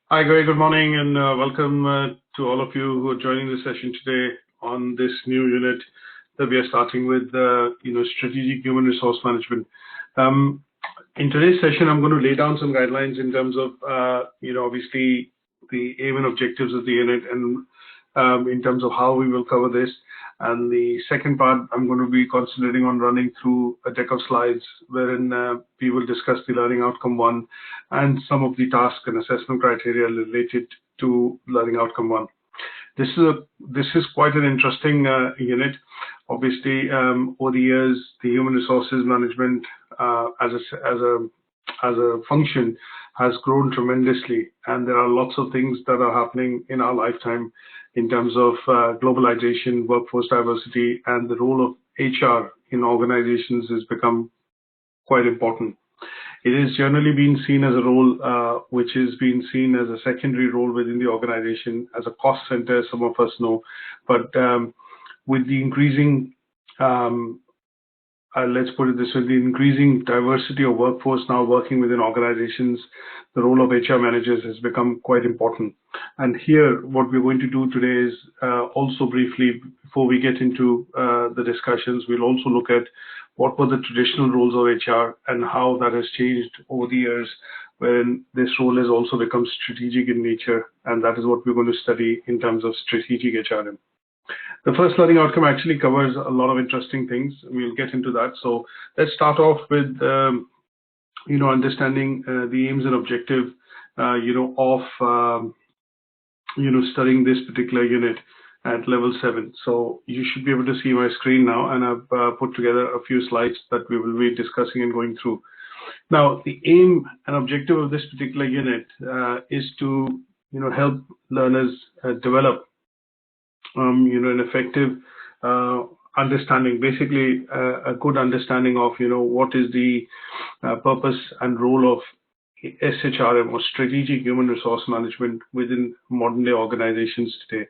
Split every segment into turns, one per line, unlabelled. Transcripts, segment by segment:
Hi, very good morning, and welcome to all of you who are joining the session today on this new unit that we are starting with, strategic human resource management. In today's session, I'm going to lay down some guidelines in terms of, obviously the aim and objectives of the unit, and in terms of how we will cover this. And the second part, I'm going to be concentrating on running through a deck of slides wherein we will discuss the learning outcome 1 and some of the task and assessment criteria related to learning outcome 1. This is quite an interesting unit. Obviously, over the years, the human resources management as a function has grown tremendously, and there are lots of things that are happening in our lifetime in terms of globalization, workforce diversity, and the role of HR in organizations has become quite important. It is generally being seen as a role which is being seen as a secondary role within the organization, as a cost center, some of us know. But with the increasing, let's put it this way, the increasing diversity of workforce now working within organizations, the role of HR managers has become quite important. And here, what we're going to do today is also briefly, before we get into the discussions, we'll also look at what were the traditional roles of HR and how that has changed over the years, wherein this role has also become strategic in nature, and that is what we're going to study in terms of strategic HRM. The first learning outcome actually covers a lot of interesting things. We'll get into that. So let's start off with, understanding the aims and objective, of, studying this particular unit at level 7. So you should be able to see my screen now, and I've put together a few slides that we will be discussing and going through. Now, the aim and objective of this particular unit is to, help learners develop an effective understanding, basically a good understanding of, what is the purpose and role of SHRM, or Strategic Human Resource Management, within modern day organizations today.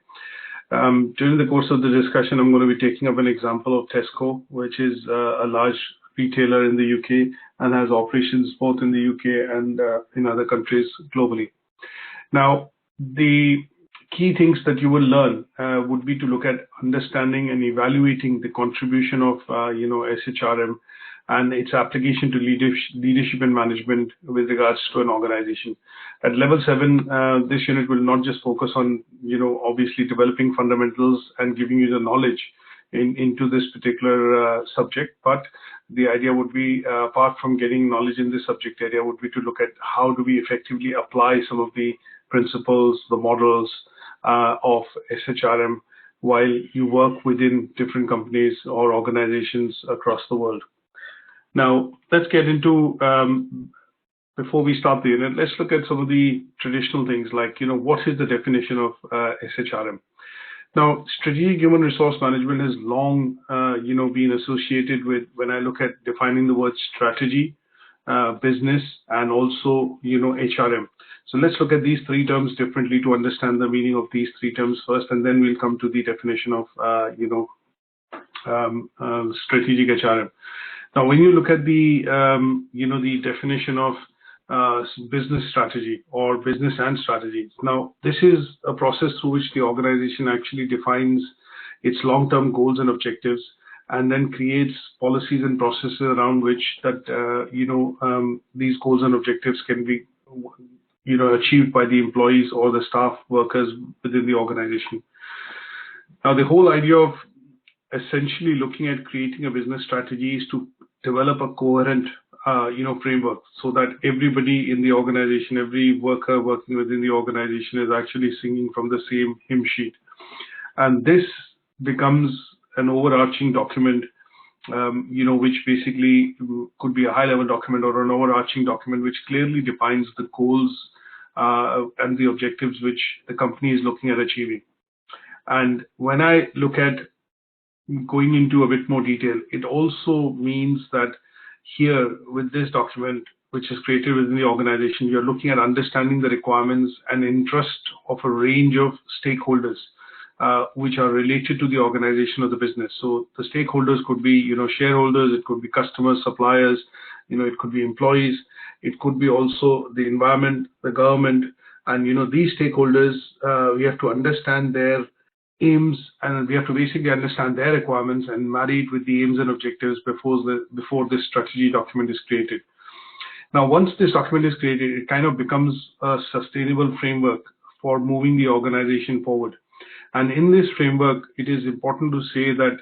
During the course of the discussion, I'm going to be taking up an example of Tesco, which is a large retailer in the UK and has operations both in the UK and in other countries globally. Now, the key things that you will learn would be to look at understanding and evaluating the contribution of SHRM and its application to leadership and management with regards to an organization. At level 7, this unit will not just focus on obviously developing fundamentals and giving you the knowledge into this particular subject, but the idea would be, apart from getting knowledge in this subject area, would be to look at how do we effectively apply some of the principles, the models of SHRM while you work within different companies or organizations across the world. Now, let's get into, before we start the unit, let's look at some of the traditional things like, what is the definition of SHRM? Now, strategic human resource management has long, been associated with, when I look at defining the word strategy, business, and also, HRM. So let's look at these three terms differently to understand the meaning of these three terms first, and then we'll come to the definition of, strategic HRM. Now, when you look at the, the definition of business strategy or business and strategy, now this is a process through which the organization actually defines its long-term goals and objectives, and then creates policies and processes around which that these goals and objectives can be achieved by the employees or the staff workers within the organization. Now, the whole idea of essentially looking at creating a business strategy is to develop a coherent framework so that everybody in the organization, every worker working within the organization is actually singing from the same hymn sheet. And this becomes an overarching document, which basically could be a high-level document or an overarching document which clearly defines the goals and the objectives which the company is looking at achieving. And when I look at going into a bit more detail, it also means that here with this document, which is created within the organization, you're looking at understanding the requirements and interest of a range of stakeholders which are related to the organization of the business. So the stakeholders could be, shareholders, it could be customers, suppliers, it could be employees, it could be also the environment, the government, And these stakeholders, we have to understand their aims, and we have to basically understand their requirements and marry it with the aims and objectives before this strategy document is created. Now, once this document is created, it kind of becomes a sustainable framework for moving the organization forward. And in this framework, it is important to say that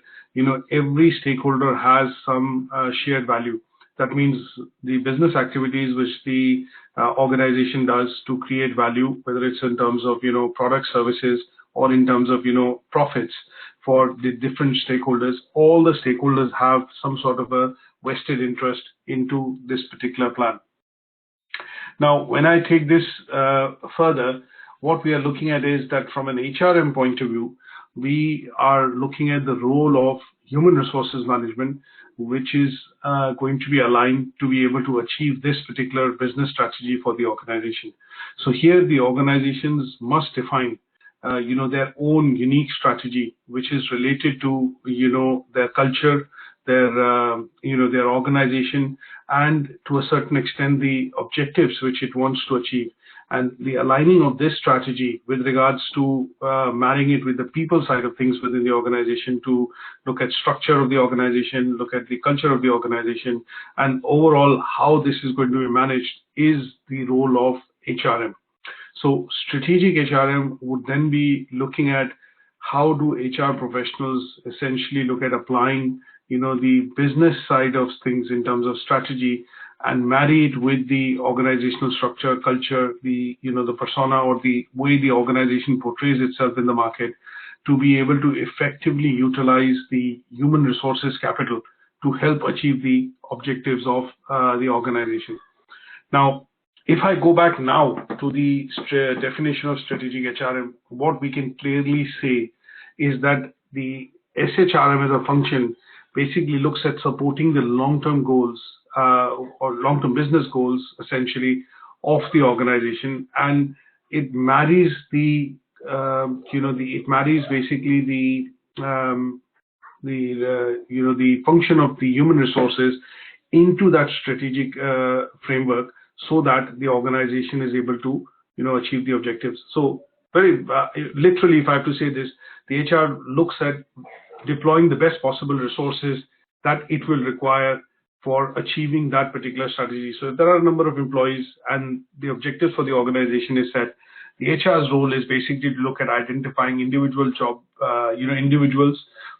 every stakeholder has some shared value. That means the business activities which the organization does to create value, whether it's in terms of product, services, or in terms of profits for the different stakeholders. All the stakeholders have some sort of a vested interest into this particular plan. Now, when I take this further, what we are looking at is that from an HRM point of view, we are looking at the role of human resources management, which is going to be aligned to be able to achieve this particular business strategy for the organization. So here the organizations must define their own unique strategy, which is related to their culture, their organization, and to a certain extent the objectives which it wants to achieve. And the aligning of this strategy with regards to marrying it with the people side of things within the organization, to look at structure of the organization, look at the culture of the organization, and overall how this is going to be managed is the role of HRM. So strategic HRM would then be looking at how do HR professionals essentially look at applying the business side of things in terms of strategy, and marry it with the organizational structure, culture, the persona, or the way the organization portrays itself in the market, to be able to effectively utilize the human resources capital to help achieve the objectives of the organization. Now, if I go back now to the definition of strategic HRM, what we can clearly say is that the SHRM as a function basically looks at supporting the long-term goals or long-term business goals, essentially, of the organization, and it marries the it marries basically the function of the human resources into that strategic framework, so that the organization is able to achieve the objectives. So very literally, if I have to say this, the HR looks at deploying the best possible resources that it will require for achieving that particular strategy. So if there are a number of employees and the objectives for the organization is set, the HR's role is basically to look at identifying individuals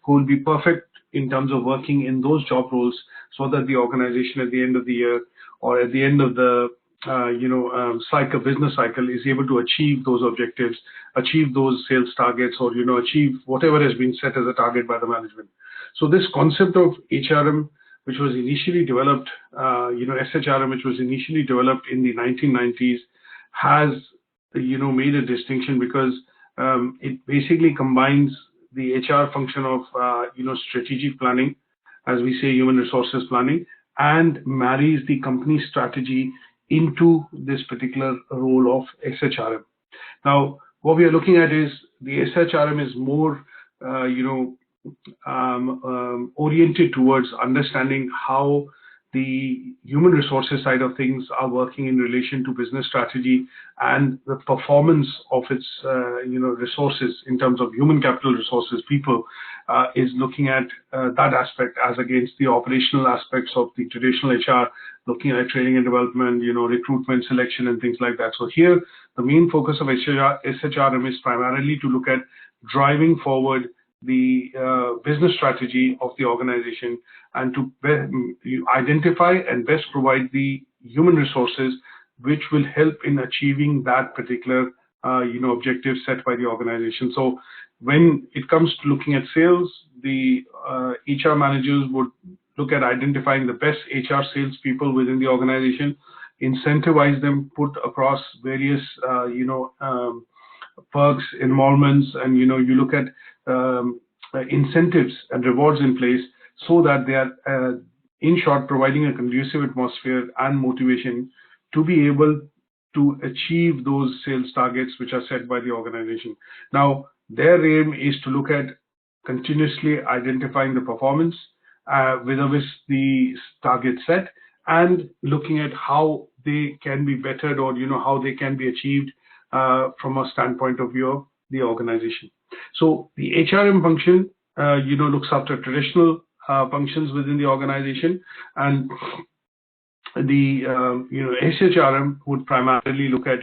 who will be perfect in terms of working in those job roles, so that the organization at the end of the year or at the end of the business cycle is able to achieve those objectives, achieve those sales targets, or achieve whatever has been set as a target by the management. So this concept of HRM, which was initially developed, SHRM, which was initially developed in the 1990s, has made a distinction because it basically combines the HR function of strategic planning, as we say, human resources planning, and marries the company strategy into this particular role of SHRM. Now, what we are looking at is the SHRM is more, oriented towards understanding how the human resources side of things are working in relation to business strategy, and the performance of its, resources in terms of human capital resources, people, is looking at that aspect as against the operational aspects of the traditional HR, looking at training and development, recruitment, selection, and things like that. So here, the main focus of SHRM is primarily to look at driving forward the business strategy of the organization, and to identify and best provide the human resources which will help in achieving that particular objective set by the organization. So when it comes to looking at sales, the HR managers would look at identifying the best HR sales people within the organization, incentivize them, put across various perks, emoluments, and you look at incentives and rewards in place, so that they are, in short, providing a conducive atmosphere and motivation to be able to achieve those sales targets which are set by the organization. Now, their aim is to look at continuously identifying the performance with the target set, and looking at how they can be bettered, or how they can be achieved from a standpoint of view of the organization. So the HRM function, looks after traditional functions within the organization, and the SHRM would primarily look at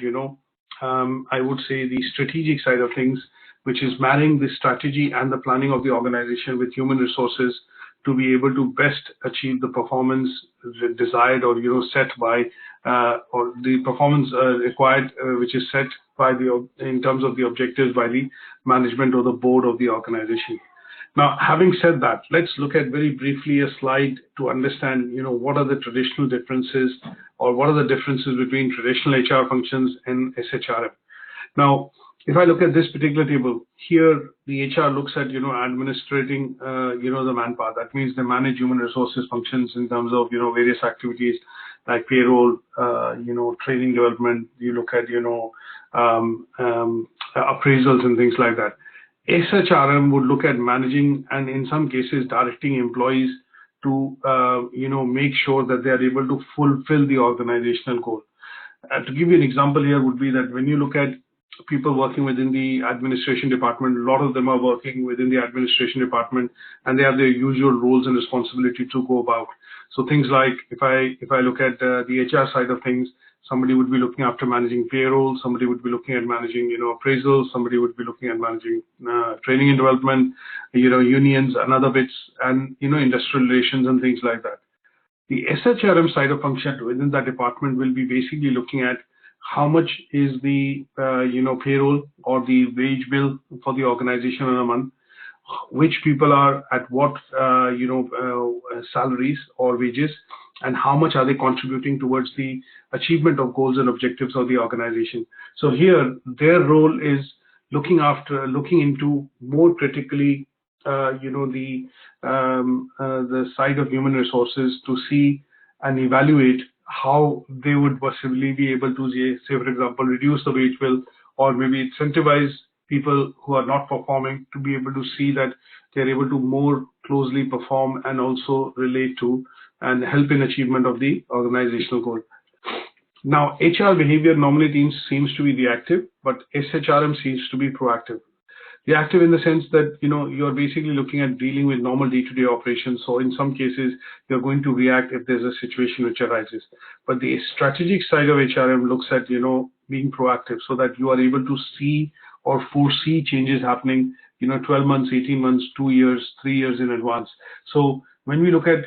I would say the strategic side of things, which is marrying the strategy and the planning of the organization with human resources to be able to best achieve the performance desired or set by or the performance required, which is set by in terms of the objectives by the management or the board of the organization. Now, having said that, let's look at very briefly a slide to understand, what are the traditional differences or what are the differences between traditional HR functions and SHRM. Now, if I look at this particular table, here the HR looks at, administrating, the manpower. That means they manage human resources functions in terms of, various activities like payroll, training development. You look at, appraisals and things like that. SHRM would look at managing and in some cases directing employees to make sure that they are able to fulfill the organizational goal. To give you an example here would be that when you look at people working within the administration department, a lot of them are working within the administration department and they have their usual roles and responsibility to go about. So things like if I look at the HR side of things, somebody would be looking after managing payroll, somebody would be looking at managing, appraisals, somebody would be looking at managing training and development, unions and other bits, and, industrial relations and things like that. The SHRM side of function within that department will be basically looking at how much is the, payroll or the wage bill for the organization in a month, which people are at what, salaries or wages, and how much are they contributing towards the achievement of goals and objectives of the organization. So here, their role is looking into more critically, the side of human resources to see and evaluate how they would possibly be able to, say, for example, reduce the wage bill or maybe incentivize people who are not performing to be able to see that they're able to more closely perform and also relate to and help in achievement of the organizational goal. Now, HR behavior normally seems to be reactive, but SHRM seems to be proactive. Reactive in the sense that, you're basically looking at dealing with normal day-to-day operations. So in some cases, you're going to react if there's a situation which arises. But the strategic side of HRM looks at, being proactive so that you are able to see or foresee changes happening, 12 months, 18 months, 2 years, 3 years in advance. So when we look at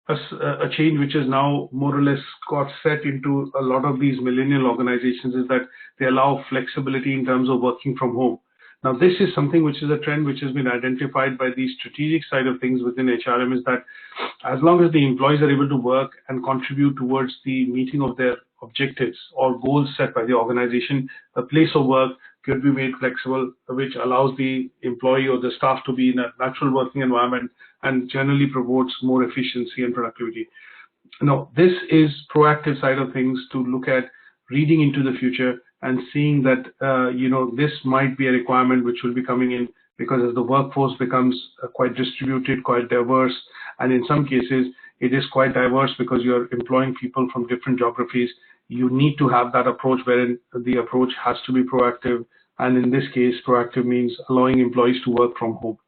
a change which is now more or less got set into a lot of these millennial organizations is that they allow flexibility in terms of working from home. Now, this is something which is a trend which has been identified by the strategic side of things within HRM, is that as long as the employees are able to work and contribute towards the meeting of their objectives or goals set by the organization, the place of work could be made flexible, which allows the employee or the staff to be in a natural working environment and generally promotes more efficiency and productivity. Now, this is proactive side of things to look at reading into the future and seeing that, this might be a requirement which will be coming in because as the workforce becomes quite distributed, quite diverse, and in some cases, it is quite diverse because you're employing people from different geographies. You need to have that approach wherein the approach has to be proactive. And in this case, proactive means allowing employees to work from home.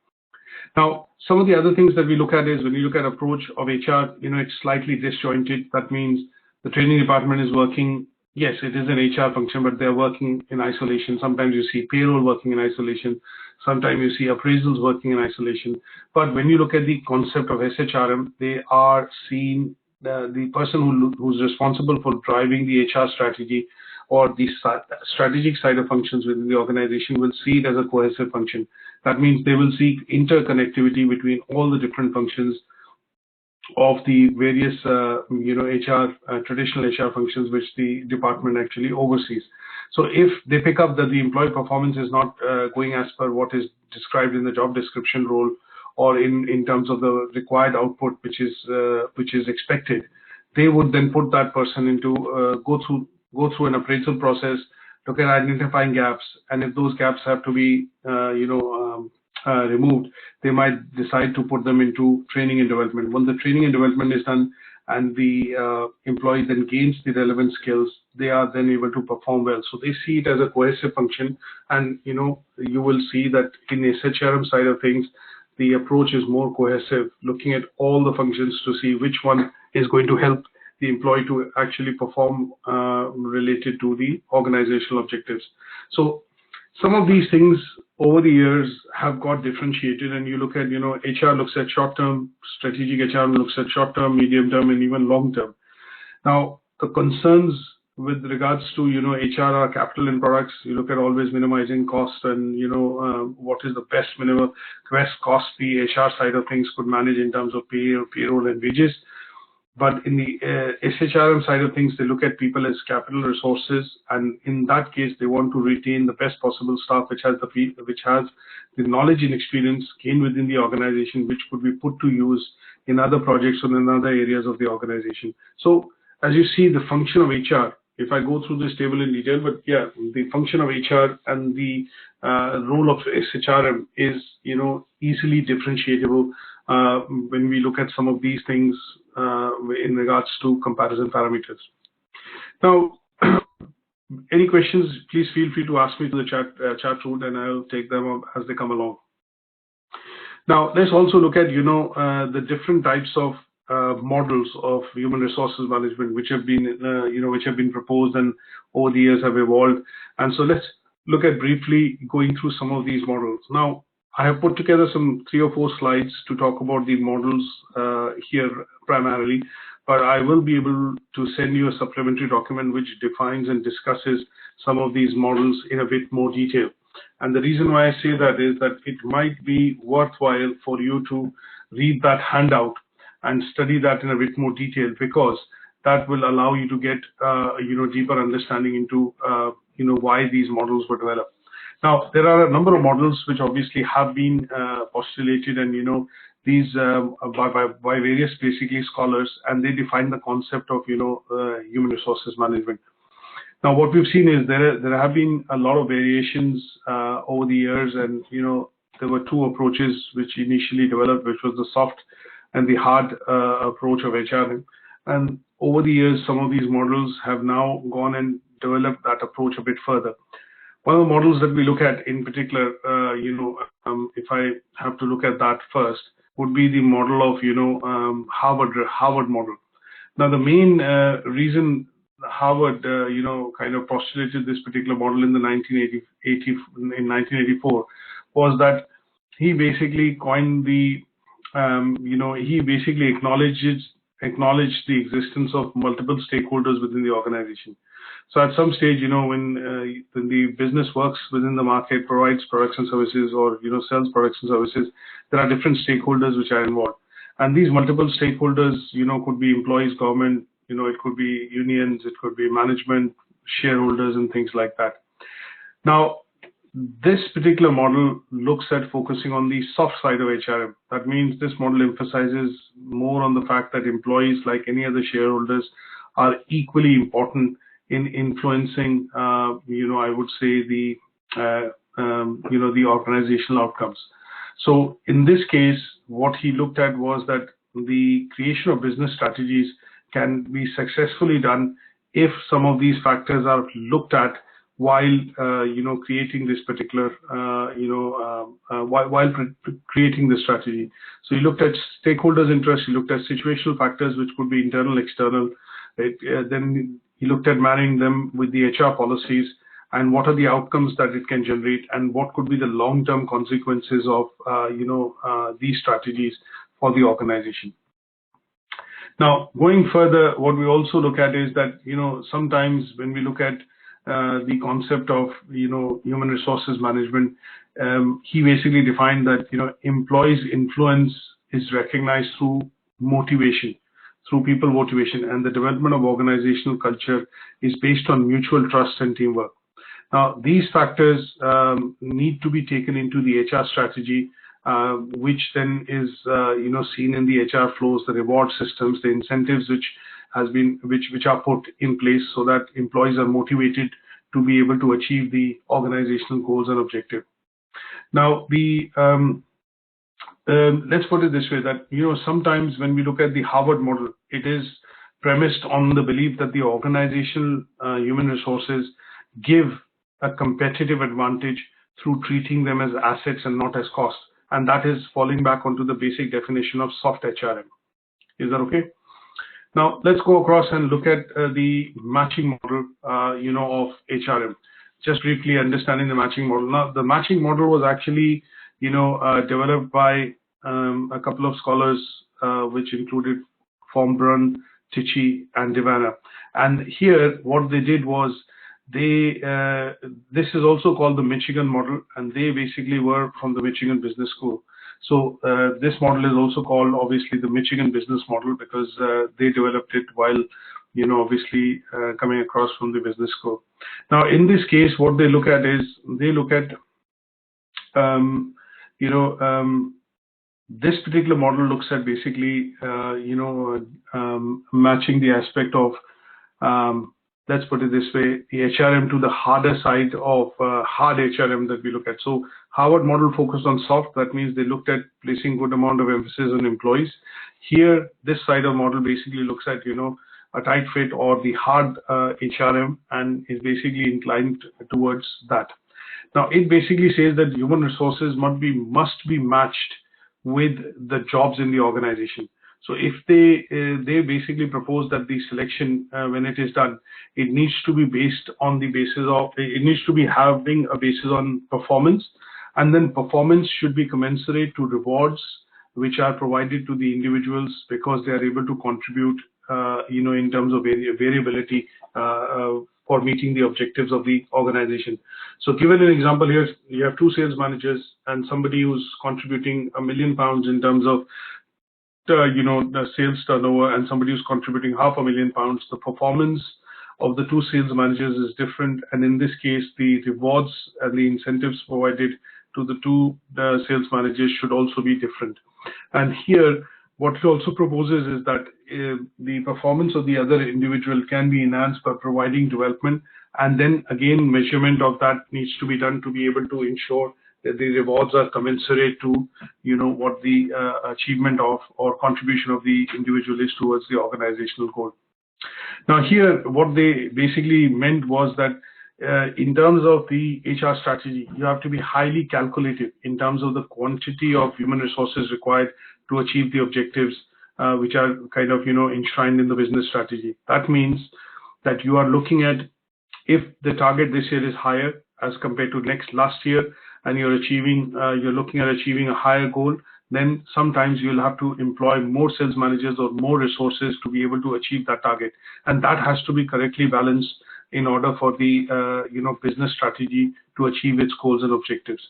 Now, some of the other things that we look at is when you look at approach of HR, it's slightly disjointed. That means the training department is working. Yes, it is an HR function, but they're working in isolation. Sometimes you see payroll working in isolation. Sometimes you see appraisals working in isolation. But when you look at the concept of SHRM, they are seen, the person who's responsible for driving the HR strategy or the strategic side of functions within the organization will see it as a cohesive function. That means they will seek interconnectivity between all the different functions of the various, traditional HR functions which the department actually oversees. So if they pick up that the employee performance is not going as per what is described in the job description role or in terms of the required output which is expected, they would then put that person into go through an appraisal process, look at identifying gaps, and if those gaps have to be removed, they might decide to put them into training and development. When the training and development is done and the employee then gains the relevant skills, they are then able to perform well. So they see it as a cohesive function, and you will see that in the SHRM side of things, the approach is more cohesive, looking at all the functions to see which one is going to help the employee to actually perform related to the organizational objectives. So some of these things over the years have got differentiated, and you look at, HR looks at short term, strategic HRM looks at short term, medium term, and even long term. Now, the concerns with regards to, HR are capital and products. You look at always minimizing cost and, what is the best cost the HR side of things could manage in terms of payroll and wages. But in the SHRM side of things, they look at people as capital resources, and in that case, they want to retain the best possible staff, which has the knowledge and experience gained within the organization, which could be put to use in other projects or in other areas of the organization. So, as you see, the function of HR. If I go through this table in detail, but yeah, the function of HR and the role of SHRM is, easily differentiable when we look at some of these things in regards to comparison parameters. Now, any questions, please feel free to ask me to the chat room, and I'll take them as they come along. Now, let's also look at, the different types of models of human resources management, which have been proposed and over the years have evolved. And so let's look at briefly going through some of these models. Now, I have put together some 3 or 4 slides to talk about the models here primarily, but I will be able to send you a supplementary document which defines and discusses some of these models in a bit more detail. And the reason why I say that is that it might be worthwhile for you to read that handout and study that in a bit more detail, because that will allow you to get deeper understanding into why these models were developed. Now, there are a number of models which obviously have been postulated, and these by various basically scholars, and they define the concept of human resources management. Now, what we've seen is there have been a lot of variations over the years, and there were 2 approaches which initially developed, which was the soft and the hard approach of HRM. And over the years, some of these models have now gone and developed that approach a bit further. One of the models that we look at in particular, if I have to look at that first, would be the model of Harvard model. Now, the main reason Harvard kind of postulated this particular model in 1984 was that he basically coined the he basically acknowledged the existence of multiple stakeholders within the organization. So at some stage, when the business works within the market, provides products and services, or sells products and services, there are different stakeholders which are involved. And these multiple stakeholders, could be employees, government, it could be unions, it could be management, shareholders, and things like that. Now, this particular model looks at focusing on the soft side of HRM. That means this model emphasizes more on the fact that employees, like any other shareholders, are equally important in influencing, I would say the organizational outcomes. So in this case, what he looked at was that the creation of business strategies can be successfully done if some of these factors are looked at while creating this particular while creating the strategy. So you looked at stakeholders' interests, you looked at situational factors which could be internal, external. Then you looked at marrying them with the HR policies and what are the outcomes that it can generate, and what could be the long-term consequences of these strategies for the organization. Now, going further, what we also look at is that sometimes when we look at the concept of human resources management, he basically defined that employees' influence is recognized through motivation, through people motivation, and the development of organizational culture is based on mutual trust and teamwork. Now, these factors need to be taken into the HR strategy, which then is seen in the HR flows, the reward systems, the incentives which are put in place so that employees are motivated to be able to achieve the organizational goals and objective. Now, let's put it this way, that sometimes when we look at the Harvard model, it is premised on the belief that the organizational human resources give a competitive advantage through treating them as assets and not as costs. And that is falling back onto the basic definition of soft HRM. Is that okay? Now let's go across and look at the matching model, of HRM. Just briefly understanding the matching model. Now the matching model was actually, developed by a couple of scholars, which included Formbrun, Tichy, and Divana. And here, what they did was this is also called the Michigan model, and they basically were from the Michigan Business School. So this model is also called, obviously, the Michigan Business Model because they developed it while, obviously coming across from the business school. Now, in this case, what they look at is they look at, this particular model looks at basically, matching the aspect of, let's put it this way, the HRM to the harder side of hard HRM that we look at. So Harvard model focused on soft. That means they looked at placing good amount of emphasis on employees. Here, this side of model basically looks at, a tight fit or the hard HRM and is basically inclined towards that. Now, it basically says that human resources must be matched with the jobs in the organization. So if they basically propose that the selection, when it is done, it needs to be based on the basis of, it needs to be having a basis on performance, and then performance should be commensurate to rewards which are provided to the individuals because they are able to contribute, in terms of variability for meeting the objectives of the organization. So given an example here, you have two sales managers and somebody who's contributing £1 million in terms of the sales turnover and somebody who's contributing £500,000. The performance of the two sales managers is different, and in this case the rewards and the incentives provided to the two sales managers should also be different. And here what it also proposes is that the performance of the other individual can be enhanced by providing development, and then again measurement of that needs to be done to be able to ensure that the rewards are commensurate to what the achievement of or contribution of the individual is towards the organizational goal. Now here what they basically meant was that in terms of the HR strategy, you have to be highly calculated in terms of the quantity of human resources required to achieve the objectives which are kind of enshrined in the business strategy. That means that you are looking at, if the target this year is higher as compared to last year, and you're looking at achieving a higher goal, then sometimes you'll have to employ more sales managers or more resources to be able to achieve that target, and that has to be correctly balanced in order for the business strategy to achieve its goals and objectives.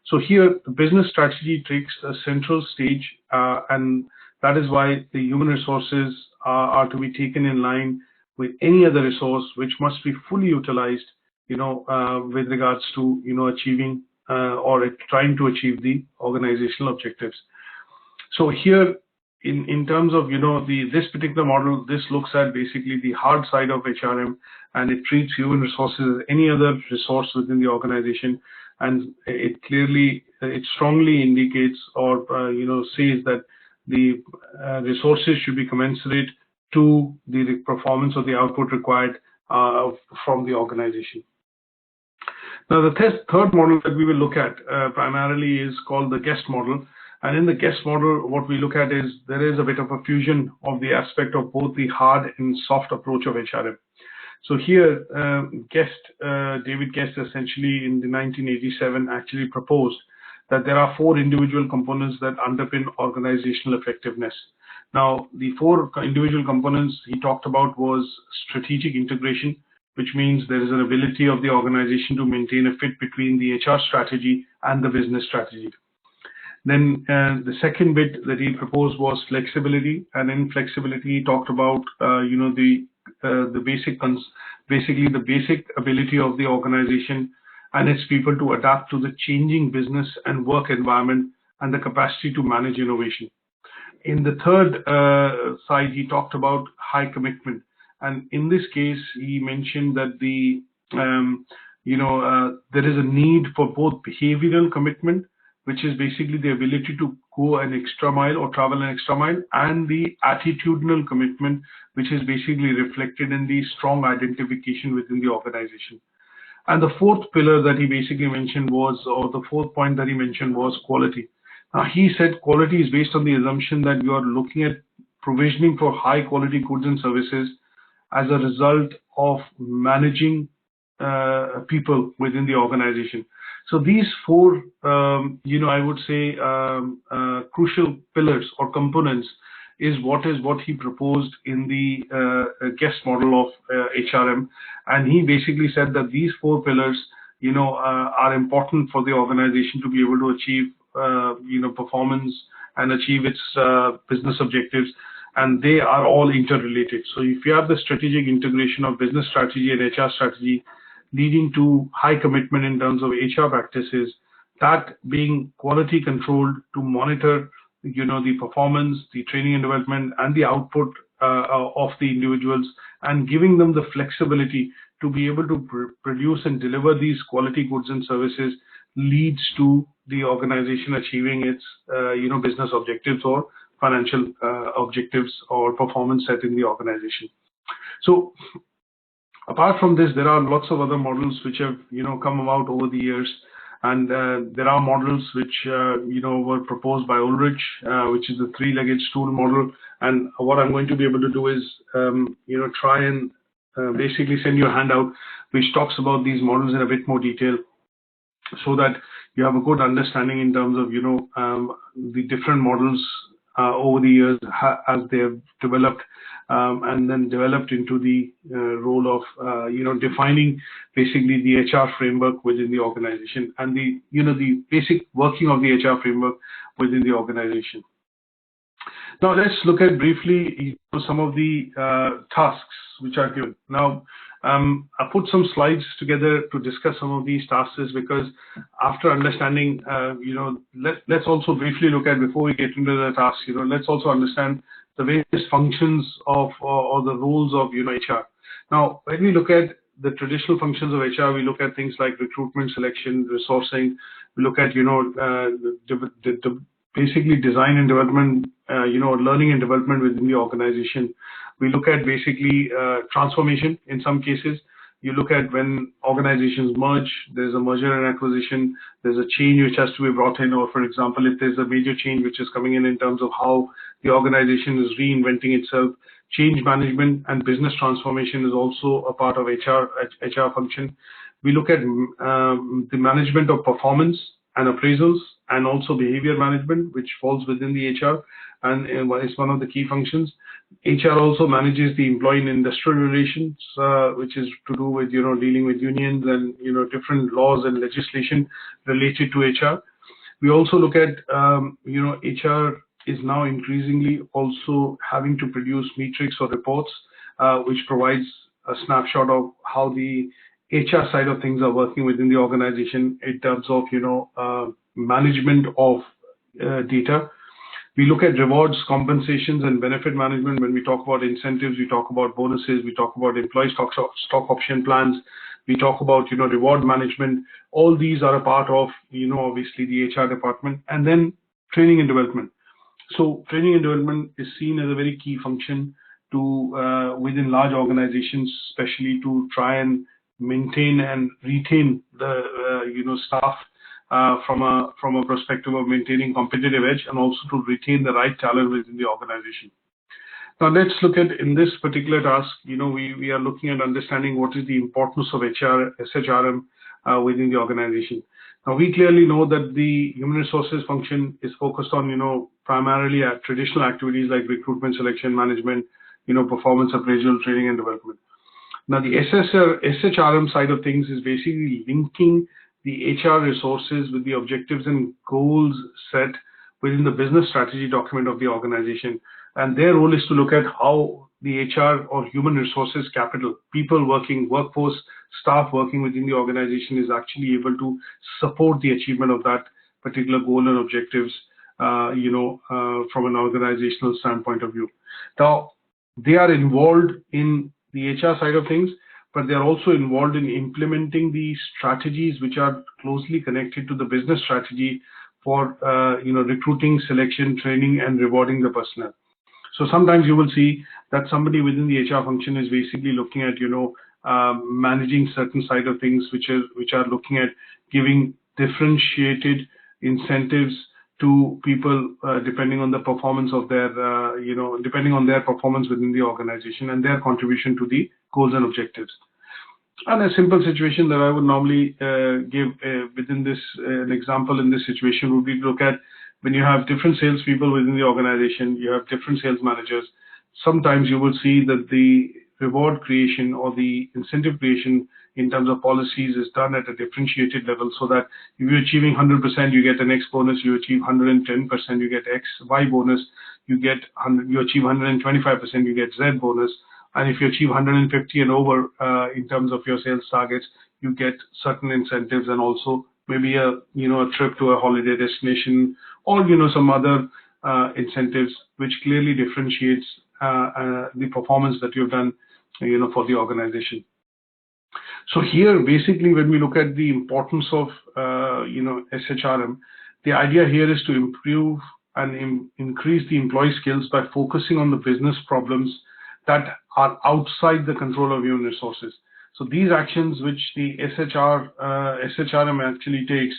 So here the business strategy takes a central stage, and that is why the human resources are to be taken in line with any other resource, which must be fully utilized with regards to achieving or trying to achieve the organizational objectives. So here, in terms of this particular model, this looks at basically the hard side of HRM, and it treats human resources as any other resource within the organization, and it strongly indicates or says that the resources should be commensurate to the performance or the output required from the organization. Now, the third model that we will look at primarily is called the guest model. And in the guest model, what we look at is there is a bit of a fusion of the aspect of both the hard and soft approach of HRM. So here, David Guest essentially in the 1987 actually proposed that there are 4 individual components that underpin organizational effectiveness. Now, the 4 individual components he talked about was strategic integration, which means there is an ability of the organization to maintain a fit between the HR strategy and the business strategy. Then the second bit that he proposed was flexibility, and in flexibility he talked about the basic ability of the organization and its people to adapt to the changing business and work environment and the capacity to manage innovation. In the third side, he talked about high commitment. And in this case, he mentioned that there is a need for both behavioral commitment which is basically the ability to go an extra mile or travel an extra mile, and the attitudinal commitment, which is basically reflected in the strong identification within the organization. And the fourth pillar that he basically mentioned was, or the fourth point that he mentioned was quality. Now, he said quality is based on the assumption that you are looking at provisioning for high quality goods and services as a result of managing people within the organization. So these four, I would say, crucial pillars or components is what he proposed in the guest model of HRM, and he basically said that these four pillars, are important for the organization to be able to achieve, performance and achieve its business objectives, and they are all interrelated. So if you have the strategic integration of business strategy and HR strategy, leading to high commitment in terms of HR practices, that being quality controlled to monitor, the performance, the training and development, and the output of the individuals, and giving them the flexibility to be able to produce and deliver these quality goods and services, leads to the organization achieving its, business objectives or financial objectives or performance set in the organization. So, apart from this, there are lots of other models which have, come about over the years, and there are models which, were proposed by Ulrich, which is the three-legged stool model. And what I'm going to be able to do is, try and basically send you a handout which talks about these models in a bit more detail, so that you have a good understanding in terms of, the different models over the years as they have developed, and then developed into the role of, defining basically the HR framework within the organization, and the basic working of the HR framework within the organization. Now let's look at briefly some of the tasks which are given. Now, I put some slides together to discuss some of these tasks, because after understanding, let's also briefly look at, before we get into the tasks, let's also understand the various functions of or the roles of HR. Now, when we look at the traditional functions of HR, we look at things like recruitment, selection, resourcing. We look at basically design and development, learning and development within the organization. We look at basically transformation in some cases. You look at when organizations merge, there's a merger and acquisition, there's a change which has to be brought in, or for example, if there's a major change which is coming in terms of how the organization is reinventing itself. Change management and business transformation is also a part of HR function. We look at the management of performance and appraisals, and also behavior management, which falls within the HR and is one of the key functions. HR also manages the employee and industrial relations, which is to do with dealing with unions and different laws and legislation related to HR. We also look at HR is now increasingly also having to produce metrics or reports, which provides a snapshot of how the HR side of things are working within the organization in terms of management of data. We look at rewards, compensations, and benefit management. When we talk about incentives, we talk about bonuses, we talk about employee stock option plans, we talk about reward management. All these are a part of obviously the HR department. And then training and development. So training and development is seen as a very key function to within large organizations, especially to try and maintain and retain the staff from a perspective of maintaining competitive edge, and also to retain the right talent within the organization. Now let's look at, in this particular task, we are looking at understanding what is the importance of SHRM within the organization. Now we clearly know that the human resources function is focused on primarily at traditional activities like recruitment, selection, management, performance appraisal, training and development. Now the SHRM side of things is basically linking the HR resources with the objectives and goals set within the business strategy document of the organization. And their role is to look at how the HR or human resources capital, people working, workforce, staff working within the organization is actually able to support the achievement of that particular goal and objectives, from an organizational standpoint of view. Now, they are involved in the HR side of things, but they are also involved in implementing the strategies which are closely connected to the business strategy for recruiting, selection, training, and rewarding the personnel. So sometimes you will see that somebody within the HR function is basically looking at managing certain side of things, which are looking at giving differentiated incentives to people depending on the performance of their depending on their performance within the organization and their contribution to the goals and objectives. And a simple situation that I would normally give within this, an example in this situation would be to look at when you have different salespeople within the organization, you have different sales managers. Sometimes you will see that the reward creation or the incentive creation in terms of policies is done at a differentiated level, so that if you're achieving 100%, you get an X bonus. You achieve 110%, you get X, Y bonus. You achieve 125%, you get Z bonus. And if you achieve 150 and over in terms of your sales targets, you get certain incentives, and also maybe a trip to a holiday destination, or some other incentives which clearly differentiates the performance that you've done for the organization. So here, basically, when we look at the importance of SHRM, the idea here is to improve and increase the employee skills by focusing on the business problems that are outside the control of human resources. So these actions which the SHRM actually takes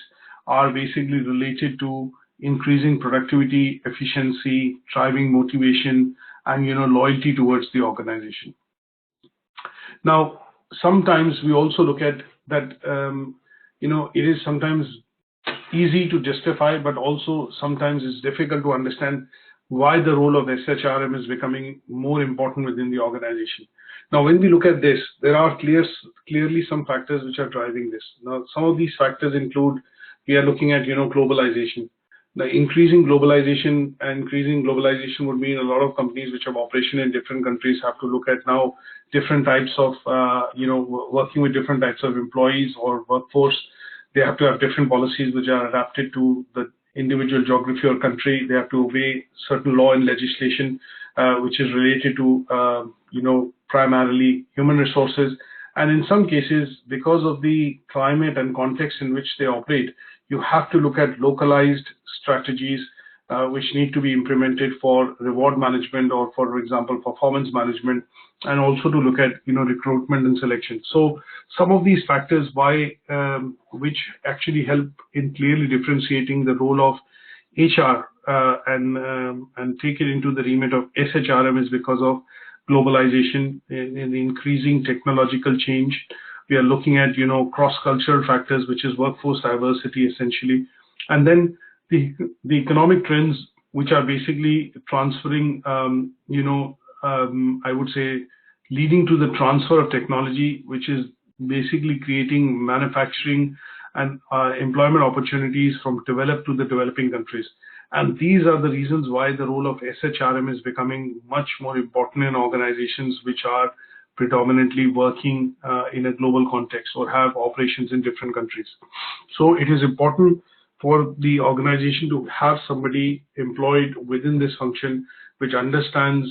are basically related to increasing productivity, efficiency, driving motivation, and loyalty towards the organization. Now, sometimes we also look at that it is sometimes easy to justify, but also sometimes it's difficult to understand why the role of SHRM is becoming more important within the organization. Now, when we look at this, there are clearly some factors which are driving this. Now, some of these factors include, we are looking at globalization. The increasing globalization would mean a lot of companies which have operation in different countries have to look at now different types of working with different types of employees or workforce. They have to have different policies which are adapted to the individual geography or country. They have to obey certain law and legislation which is related to primarily human resources. And in some cases, because of the climate and context in which they operate, you have to look at localized strategies which need to be implemented for reward management, or for example performance management, and also to look at recruitment and selection. So some of these factors which actually help in clearly differentiating the role of HR and take it into the remit of SHRM is because of globalization and increasing technological change. We are looking at cross-cultural factors, which is workforce diversity essentially, and then the economic trends which are basically transferring, I would say, leading to the transfer of technology, which is basically creating manufacturing and employment opportunities from developed to the developing countries. And these are the reasons why the role of SHRM is becoming much more important in organizations which are predominantly working in a global context or have operations in different countries. So it is important for the organization to have somebody employed within this function which understands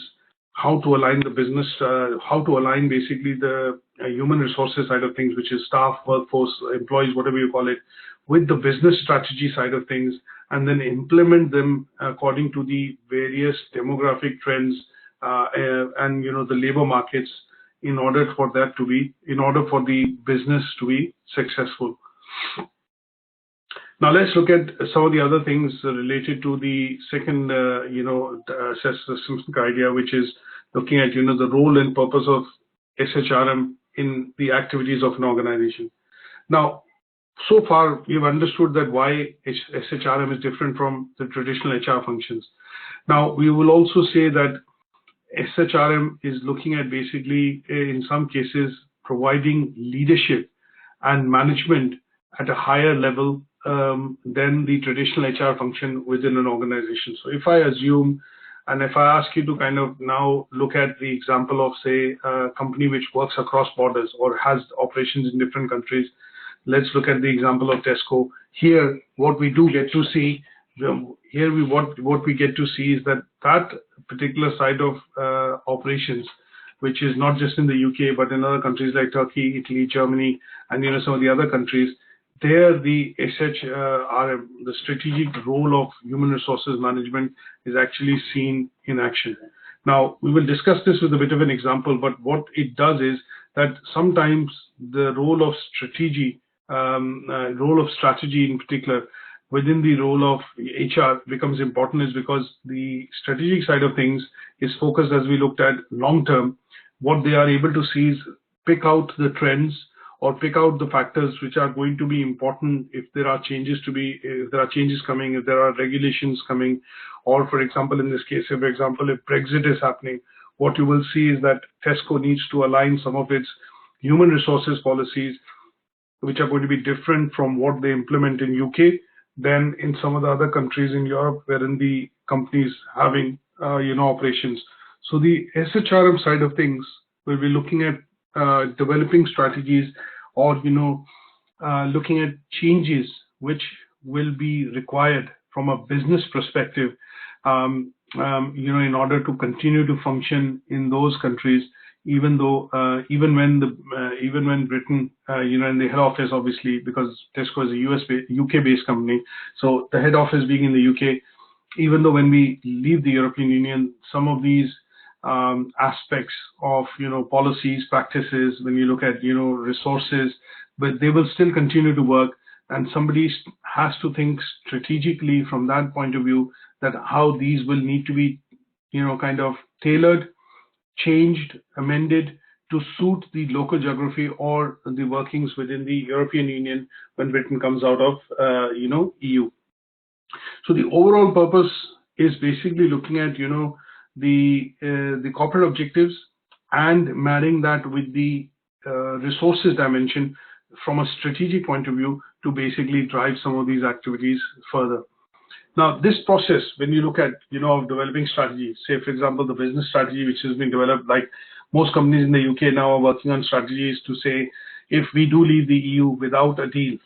how to align the business, how to align basically the human resources side of things, which is staff, workforce, employees, whatever you call it, with the business strategy side of things, and then implement them according to the various demographic trends and the labor markets in order for the business to be successful. Now let's look at some of the other things related to the second, systemic idea, which is looking at, the role and purpose of SHRM in the activities of an organization. Now, so far, you've understood that why SHRM is different from the traditional HR functions. Now, we will also say that SHRM is looking at basically, in some cases, providing leadership and management at a higher level than the traditional HR function within an organization. So if I assume, and if I ask you to kind of now look at the example of, say, a company which works across borders or has operations in different countries, let's look at the example of Tesco. Here, what we do get to see, what we get to see is that particular side of operations, which is not just in the UK, but in other countries like Turkey, Italy, Germany, and some of the other countries, there the SHRM, the strategic role of human resources management, is actually seen in action. Now, we will discuss this with a bit of an example, but what it does is that sometimes the role of strategy in particular within the role of HR becomes important, is because the strategic side of things is focused, as we looked at, long term. What they are able to see is pick out the trends or pick out the factors which are going to be important if there are changes coming, if there are regulations coming, or for example, in this case, if Brexit is happening, what you will see is that Tesco needs to align some of its human resources policies, which are going to be different from what they implement in UK than in some of the other countries in Europe, wherein the companies having operations. So the SHRM side of things will be looking at developing strategies, or looking at changes which will be required from a business perspective, in order to continue to function in those countries, even when Britain, in the head office, obviously, because Tesco is a UK-based company, so the head office being in the UK, even though when we leave the European Union, some of these aspects of policies, practices, when you look at resources, but they will still continue to work, and somebody has to think strategically from that point of view, that how these will need to be kind of tailored, changed, amended to suit the local geography or the workings within the European Union when Britain comes out of EU. So the overall purpose is basically looking at the corporate objectives and marrying that with the resources dimension from a strategic point of view to basically drive some of these activities further. Now, this process, when you look at developing strategy, say for example the business strategy which has been developed, like most companies in the UK now are working on strategies to say, if we do leave the EU without a deal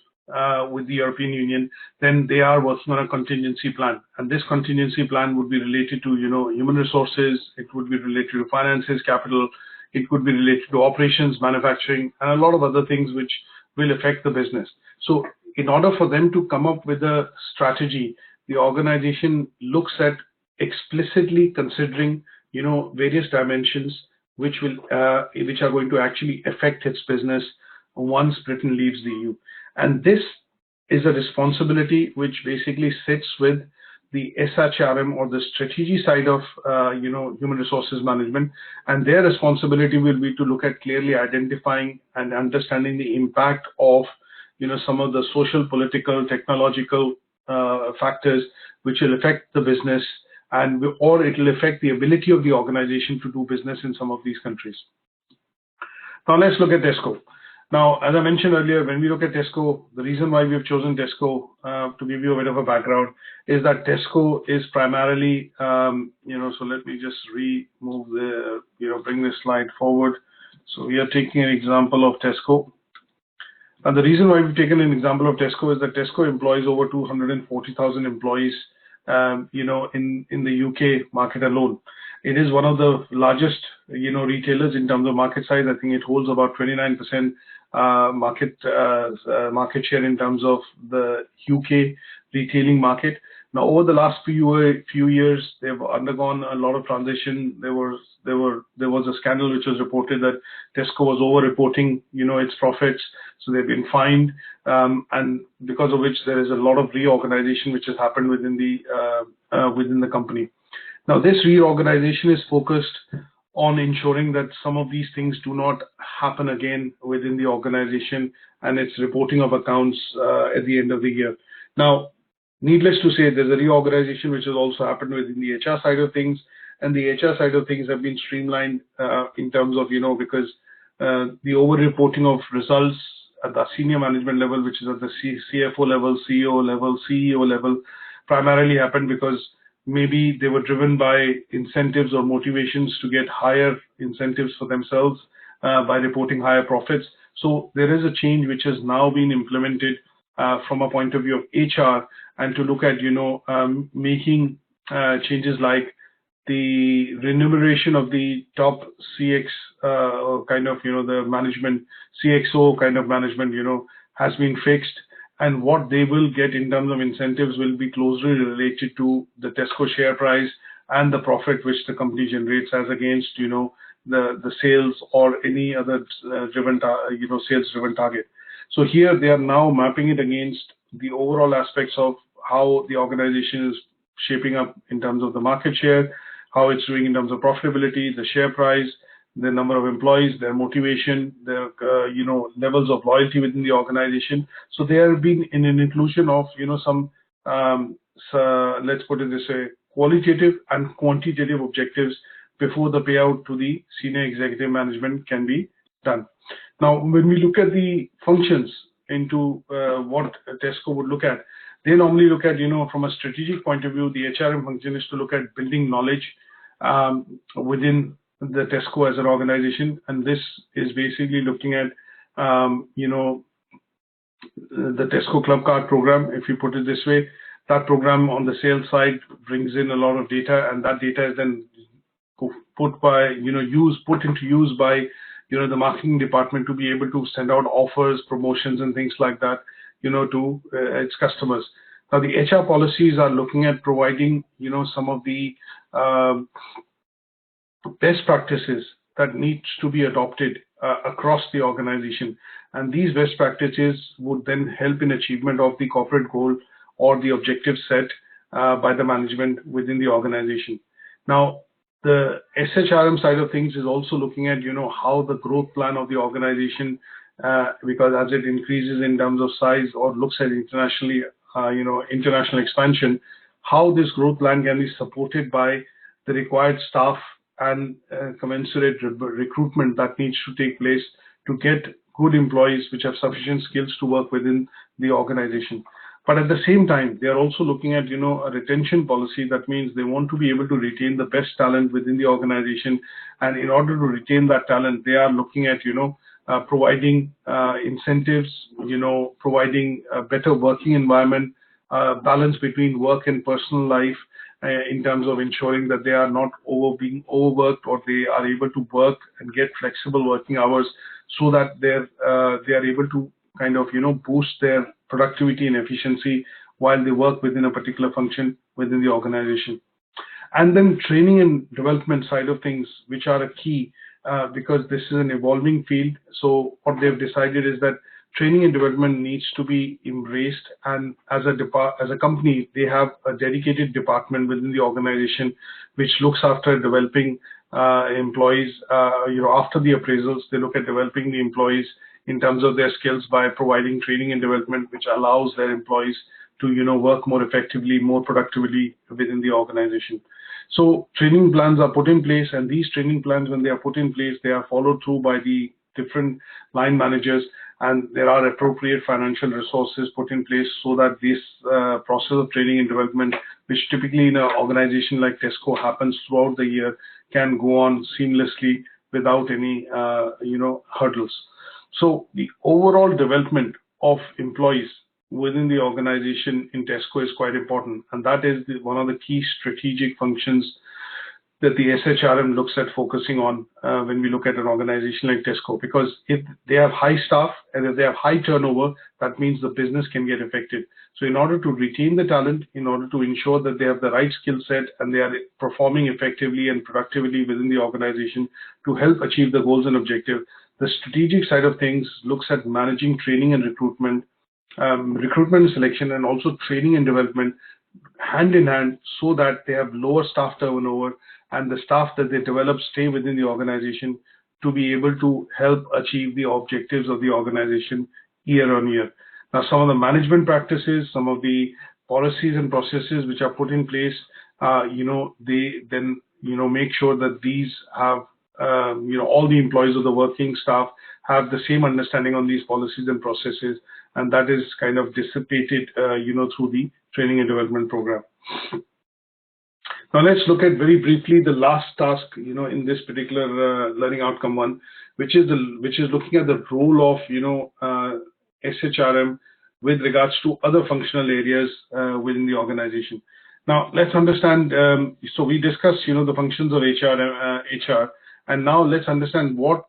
with the European Union, then they are working on a contingency plan, and this contingency plan would be related to human resources, it would be related to finances, capital, it could be related to operations, manufacturing, and a lot of other things which will affect the business. So in order for them to come up with a strategy, the organization looks at explicitly considering various dimensions which are going to actually affect its business once Britain leaves the EU. And this is a responsibility which basically sits with the SHRM, or the strategy side of human resources management, and their responsibility will be to look at clearly identifying and understanding the impact of some of the social, political, technological factors which will affect the business, or it will affect the ability of the organization to do business in some of these countries. Now let's look at Tesco. Now, as I mentioned earlier, when we look at Tesco, the reason why we've chosen Tesco, to give you a bit of a background, is that Tesco is primarily, so let me just bring this slide forward. So we are taking an example of Tesco. And the reason why we've taken an example of Tesco is that Tesco employs over 240,000 employees, in the UK market alone. It is one of the largest, retailers in terms of market size. I think it holds about 29% market share in terms of the UK retailing market. Now, over the last few years, they've undergone a lot of transition. There was a scandal which was reported that Tesco was over-reporting, its profits, so they've been fined, and because of which there is a lot of reorganization which has happened within the company. Now, this reorganization is focused on ensuring that some of these things do not happen again within the organization, and its reporting of accounts at the end of the year. Now, needless to say, there's a reorganization which has also happened within the HR side of things, and the HR side of things have been streamlined in terms of, because the over-reporting of results at the senior management level, which is at the CFO level, CEO level, primarily happened because maybe they were driven by incentives or motivations to get higher incentives for themselves by reporting higher profits. So there is a change which has now been implemented from a point of view of HR, and to look at, making changes like the remuneration of the top CX the management, CXO kind of management, has been fixed, and what they will get in terms of incentives will be closely related to the Tesco share price and the profit which the company generates as against, the sales or any other sales driven target. So here they are now mapping it against the overall aspects of how the organization is shaping up in terms of the market share, how it's doing in terms of profitability, the share price, the number of employees, their motivation, their levels of loyalty within the organization. So there have been in an inclusion of some let's put it this way, qualitative and quantitative objectives before the payout to the senior executive management can be done. Now, when we look at the functions into what Tesco would look at, they normally look at, from a strategic point of view, the HRM function is to look at building knowledge within the Tesco as an organization, and this is basically looking at, the Tesco Club Card program, if you put it this way. That program on the sales side brings in a lot of data, and that data is then put into use by the marketing department to be able to send out offers, promotions, and things like that, to its customers. Now, the HR policies are looking at providing, some of the best practices that needs to be adopted across the organization, and these best practices would then help in achievement of the corporate goal or the objective set by the management within the organization. Now, the SHRM side of things is also looking at, how the growth plan of the organization, because as it increases in terms of size or looks at internationally, international expansion, how this growth plan can be supported by the required staff and commensurate recruitment that needs to take place to get good employees which have sufficient skills to work within the organization. But at the same time, they are also looking at, a retention policy. That means they want to be able to retain the best talent within the organization. And in order to retain that talent, they are looking at, providing incentives, providing a better working environment, balance between work and personal life, in terms of ensuring that they are not being overworked, or they are able to work and get flexible working hours so that they are able to kind of, boost their productivity and efficiency while they work within a particular function within the organization. And then training and development side of things, which are a key, because this is an evolving field. So what they've decided is that training and development needs to be embraced, and as a company, they have a dedicated department within the organization which looks after developing employees. After the appraisals, they look at developing the employees in terms of their skills by providing training and development, which allows their employees to work more effectively, more productively within the organization. So training plans are put in place, and these training plans, when they are put in place, they are followed through by the different line managers, and there are appropriate financial resources put in place so that this process of training and development, which typically in an organization like Tesco happens throughout the year, can go on seamlessly without any hurdles. So the overall development of employees within the organization in Tesco is quite important, and that is one of the key strategic functions that the SHRM looks at focusing on when we look at an organization like Tesco, because if they have high staff and if they have high turnover, that means the business can get affected. So in order to retain the talent, in order to ensure that they have the right skill set and they are performing effectively and productively within the organization to help achieve the goals and objective, the strategic side of things looks at managing training and recruitment and selection, and also training and development hand in hand, so that they have lower staff turnover and the staff that they develop stay within the organization to be able to help achieve the objectives of the organization year on year. Now, some of the management practices, some of the policies and processes which are put in place, they then make sure that these have all the employees of the working staff have the same understanding on these policies and processes, and that is kind of dissipated through the training and development program. Now let's look at very briefly the last task in this particular learning outcome one, which is looking at the role of SHRM with regards to other functional areas within the organization. Now let's understand, so we discussed the functions of HR, and now let's understand what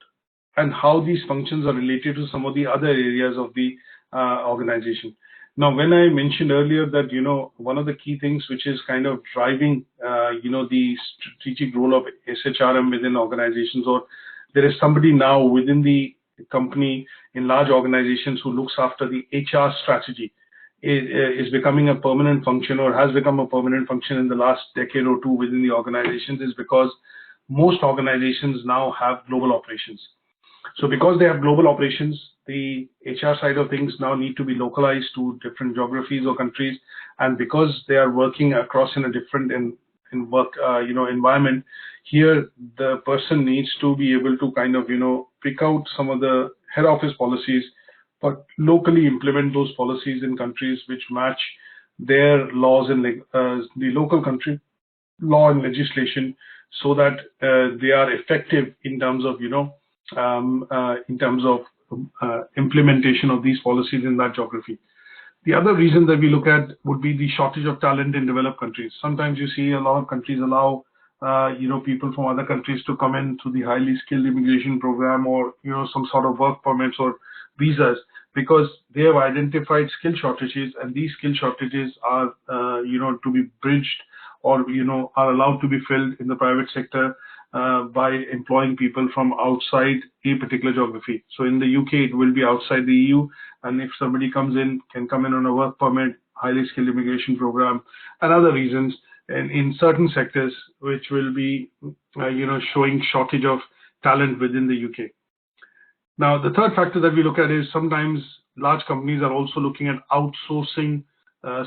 and how these functions are related to some of the other areas of the organization. Now, when I mentioned earlier that, one of the key things which is kind of driving, the strategic role of SHRM within organizations, or there is somebody now within the company in large organizations who looks after the HR strategy, is becoming a permanent function, or has become a permanent function in the last decade or two within the organizations, is because most organizations now have global operations. So because they have global operations, the HR side of things now need to be localized to different geographies or countries. And because they are working across in a different work environment, here the person needs to be able to kind of, pick out some of the head office policies, but locally implement those policies in countries which match their laws and the local country law and legislation, so that they are effective in terms of, implementation of these policies in that geography. The other reason that we look at would be the shortage of talent in developed countries. Sometimes you see a lot of countries allow, people from other countries to come in through the highly skilled immigration program, or, some sort of work permits or visas, because they have identified skill shortages, and these skill shortages are, to be bridged, or, are allowed to be filled in the private sector by employing people from outside a particular geography. So in the UK, it will be outside the EU, and if somebody comes in, can come in on a work permit, highly skilled immigration program, and other reasons, and in certain sectors which will be, showing shortage of talent within the UK. Now, the third factor that we look at is sometimes large companies are also looking at outsourcing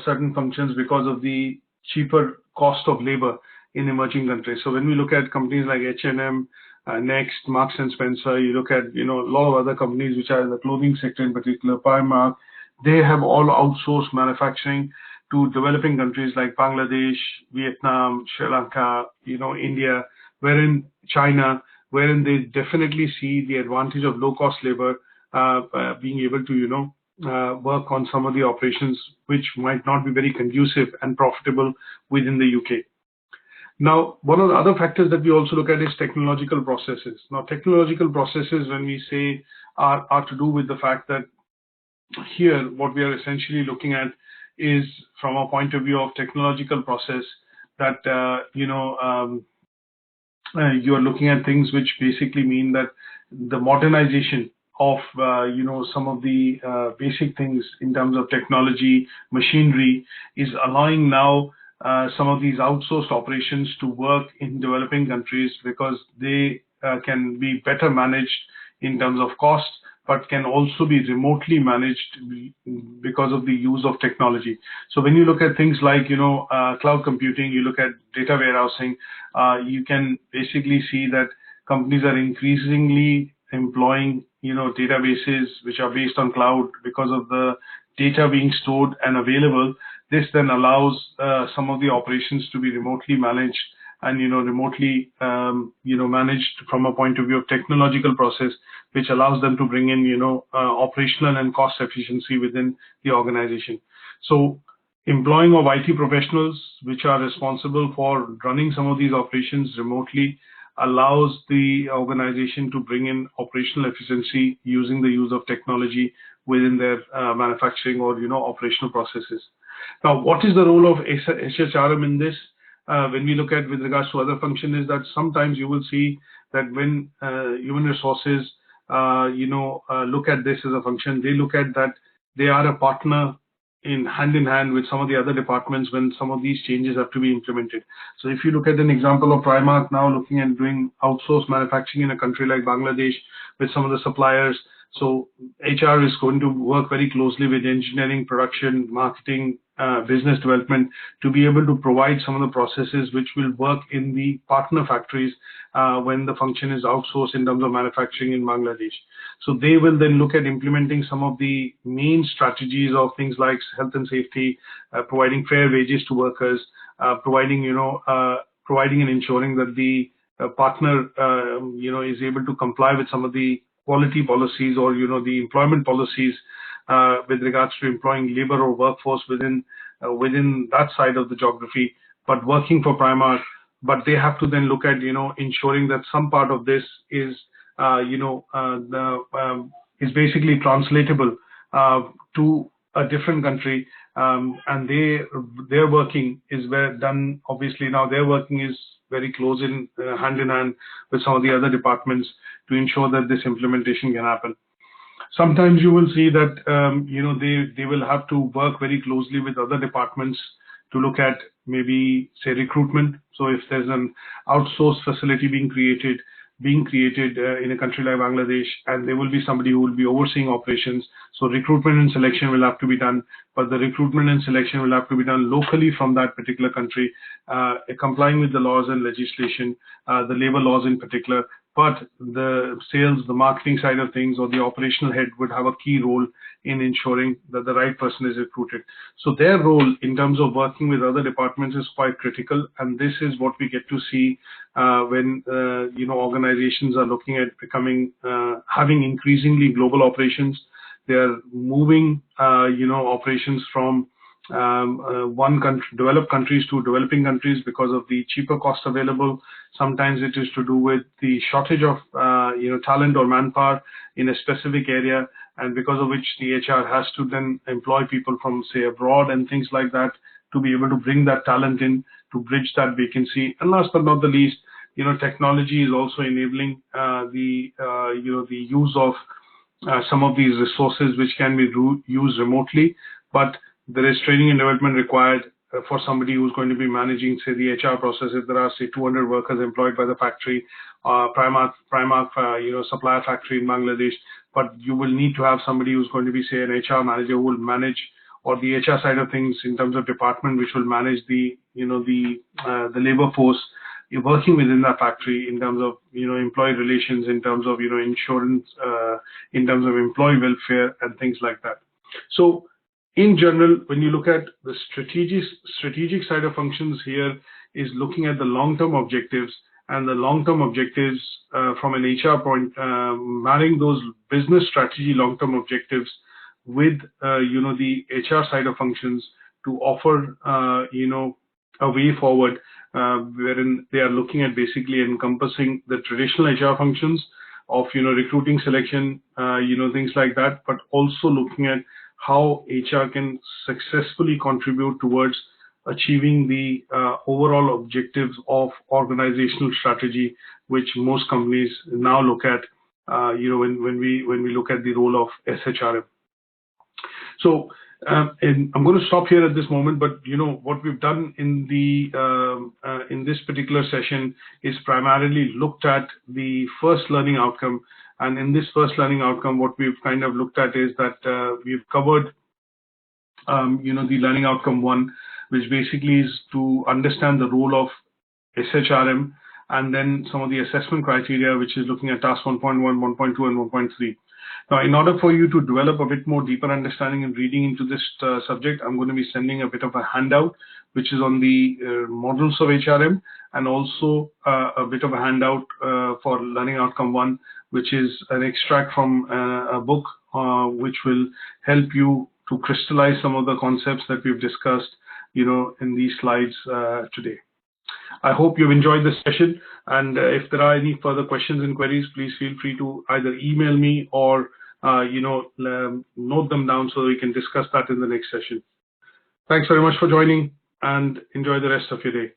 certain functions because of the cheaper cost of labor in emerging countries. So when we look at companies like H&M, Next, Marks and Spencer, you look at, a lot of other companies which are in the clothing sector in particular, Primark, they have all outsourced manufacturing to developing countries like Bangladesh, Vietnam, Sri Lanka, India, wherein China, wherein they definitely see the advantage of low-cost labor, being able to, work on some of the operations which might not be very conducive and profitable within the UK. Now, one of the other factors that we also look at is technological processes. Now, technological processes, when we say, are to do with the fact that here, what we are essentially looking at is, from a point of view of technological process, that, you are looking at things which basically mean that the modernization of, some of the basic things in terms of technology, machinery, is allowing now some of these outsourced operations to work in developing countries, because they can be better managed in terms of cost, but can also be remotely managed because of the use of technology. So when you look at things like, cloud computing, you look at data warehousing, you can basically see that companies are increasingly employing, databases which are based on cloud, because of the data being stored and available. This then allows some of the operations to be remotely managed, and remotely managed from a point of view of technological process, which allows them to bring in operational and cost efficiency within the organization. So employing of IT professionals which are responsible for running some of these operations remotely allows the organization to bring in operational efficiency using the use of technology within their manufacturing or operational processes. Now, what is the role of SHRM in this? When we look at with regards to other function, is that sometimes you will see that when human resources look at this as a function, they look at that they are a partner in hand with some of the other departments when some of these changes have to be implemented. So if you look at an example of Primark now looking at doing outsourced manufacturing in a country like Bangladesh with some of the suppliers, so HR is going to work very closely with engineering, production, marketing, business development, to be able to provide some of the processes which will work in the partner factories when the function is outsourced in terms of manufacturing in Bangladesh. So they will then look at implementing some of the main strategies of things like health and safety, providing fair wages to workers, providing and ensuring that the partner is able to comply with some of the quality policies, or the employment policies with regards to employing labor or workforce within that side of the geography, but working for Primark. But they have to then look at ensuring that some part of this is is basically translatable to a different country, and their working is done. Obviously, now their working is very close in hand in hand with some of the other departments to ensure that this implementation can happen. Sometimes you will see that they will have to work very closely with other departments to look at maybe say recruitment. So if there's an outsourced facility being created in a country like Bangladesh, and there will be somebody who will be overseeing operations. So recruitment and selection will have to be done, but the recruitment and selection will have to be done locally from that particular country, complying with the laws and legislation, the labor laws in particular. But the sales, the marketing side of things, or the operational head would have a key role in ensuring that the right person is recruited. So their role in terms of working with other departments is quite critical, and this is what we get to see when organizations are looking at having increasingly global operations. They are moving operations from developed countries to developing countries because of the cheaper cost available. Sometimes it is to do with the shortage of talent or manpower in a specific area, and because of which the HR has to then employ people from say abroad and things like that to be able to bring that talent in to bridge that vacancy. And last but not the least, technology is also enabling the use of some of these resources which can be used remotely, but there is training and development required for somebody who's going to be managing, say, the HR process. If there are, say, 200 workers employed by the factory, Primark, supplier factory in Bangladesh, but you will need to have somebody who's going to be, say, an HR manager who will manage, or the HR side of things in terms of department, which will manage the labor force working within that factory in terms of employee relations, in terms of insurance, in terms of employee welfare and things like that. So in general, when you look at the strategic side of functions here is looking at the long-term objectives, and the long-term objectives from an HR point, marrying those business strategy long-term objectives with the HR side of functions to offer a way forward, wherein they are looking at basically encompassing the traditional HR functions of recruiting, selection, things like that, but also looking at how HR can successfully contribute towards achieving the overall objectives of organizational strategy, which most companies now look at when we look at the role of SHRM. So and I'm going to stop here at this moment, but what we've done in this particular session is primarily looked at the first learning outcome. And in this first learning outcome, what we've kind of looked at is that we've covered the learning outcome 1, which basically is to understand the role of SHRM, and then some of the assessment criteria, which is looking at task 1.1, 1.2, and 1.3. Now, in order for you to develop a bit more deeper understanding and reading into this subject, I'm going to be sending a bit of a handout, which is on the models of HRM, and also a bit of a handout for learning outcome 1, which is an extract from a book, which will help you to crystallize some of the concepts that we've discussed, in these slides today. I hope you've enjoyed this session, and if there are any further questions and queries, please feel free to either email me or note them down so we can discuss that in the next session. Thanks very much for joining, and enjoy the rest of your day.